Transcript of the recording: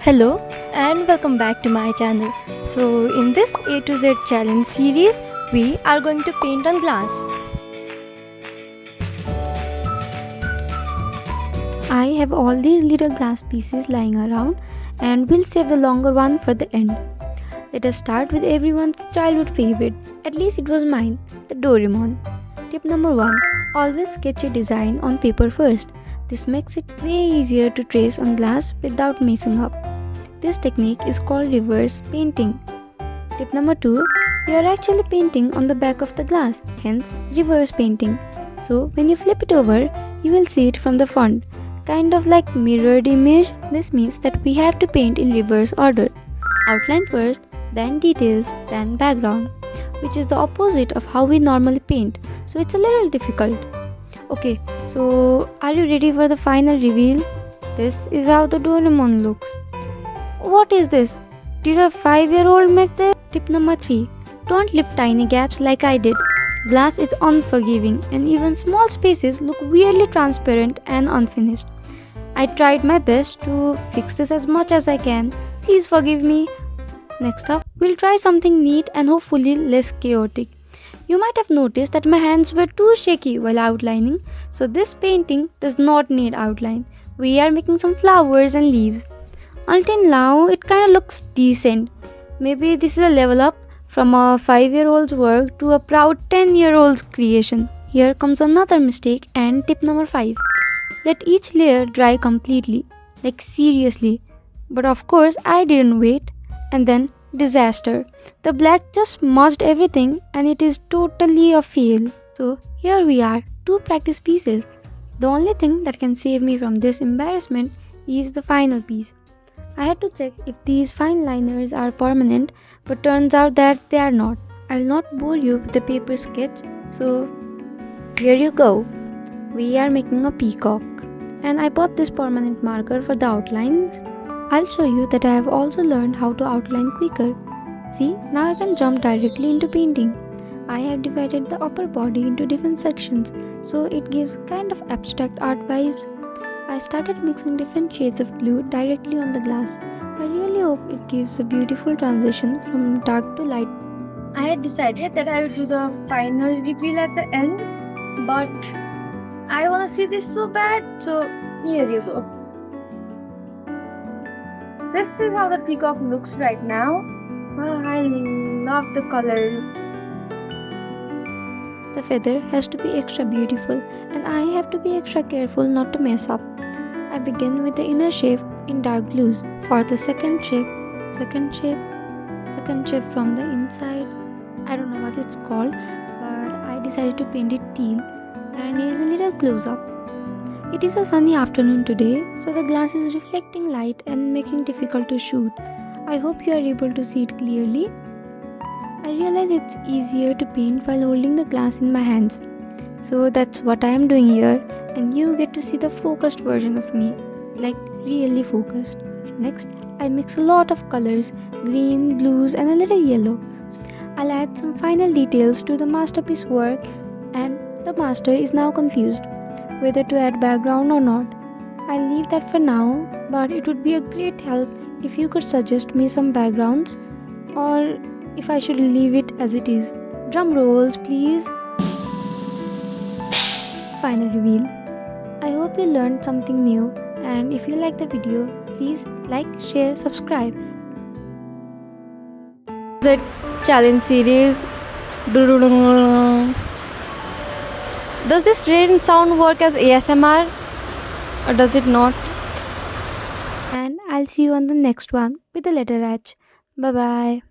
Hello and welcome back to my channel. So in this A to Z challenge series, we are going to paint on glass. I have all these little glass pieces lying around and we'll save the longer one for the end. Let us start with everyone's childhood favorite, at least it was mine, the Doraemon. Tip number 1. Always sketch your design on paper first. This makes it way easier to trace on glass without messing up. This technique is called reverse painting. Tip number 2. You are actually painting on the back of the glass, hence reverse painting. So when you flip it over, you will see it from the front. Kind of like mirrored image. This means that we have to paint in reverse order. Outline first, then details, then background, which is the opposite of how we normally paint. So it's a little difficult. Okay, so are you ready for the final reveal? This is how the Doraemon looks. What is this? Did a 5-year-old make this? Tip number 3. Don't leave tiny gaps like I did. Glass is unforgiving and even small spaces look weirdly transparent and unfinished. I tried my best to fix this as much as I can. Please forgive me. Next up, we'll try something neat and hopefully less chaotic. You might have noticed that my hands were too shaky while outlining, so this painting does not need outline. We are making some flowers and leaves. Until now, it kinda looks decent. Maybe this is a level up from a 5-year-old's work to a proud 10-year-old's creation. Here comes another mistake and tip number 5. Let each layer dry completely. Like seriously. But of course, I didn't wait. And then, disaster. The black just smudged everything and it is totally a fail. So, here we are, 2 practice pieces. The only thing that can save me from this embarrassment is the final piece. I had to check if these fine liners are permanent, but turns out that they are not. I will not bore you with the paper sketch, so here you go. We are making a peacock. And I bought this permanent marker for the outlines. I'll show you that I have also learned how to outline quicker. See, now I can jump directly into painting. I have divided the upper body into different sections, so it gives kind of abstract art vibes. I started mixing different shades of blue directly on the glass. I really hope it gives a beautiful transition from dark to light. I had decided that I would do the final reveal at the end, but I want to see this so bad, so here you go. This is how the peacock looks right now. Wow, I love the colors. The feather has to be extra beautiful and I have to be extra careful not to mess up. I begin with the inner shape in dark blues. For the second shape from the inside. I don't know what it's called, but I decided to paint it teal and use a little close up. It is a sunny afternoon today, so the glass is reflecting light and making it difficult to shoot. I hope you are able to see it clearly. I realize it's easier to paint while holding the glass in my hands. So that's what I am doing here, and you get to see the focused version of me, like really focused. Next, I mix a lot of colors, green, blues and a little yellow. I'll add some final details to the masterpiece work, and the master is now confused whether to add background or not. I'll leave that for now, but it would be a great help if you could suggest me some backgrounds, or if I should leave it as it is. Drum rolls, please. Final reveal. I hope you learned something new, and if you like the video, please like, share, subscribe. The challenge series. Does this rain sound work as ASMR or does it not? And I'll see you on the next one with the letter H. Bye bye.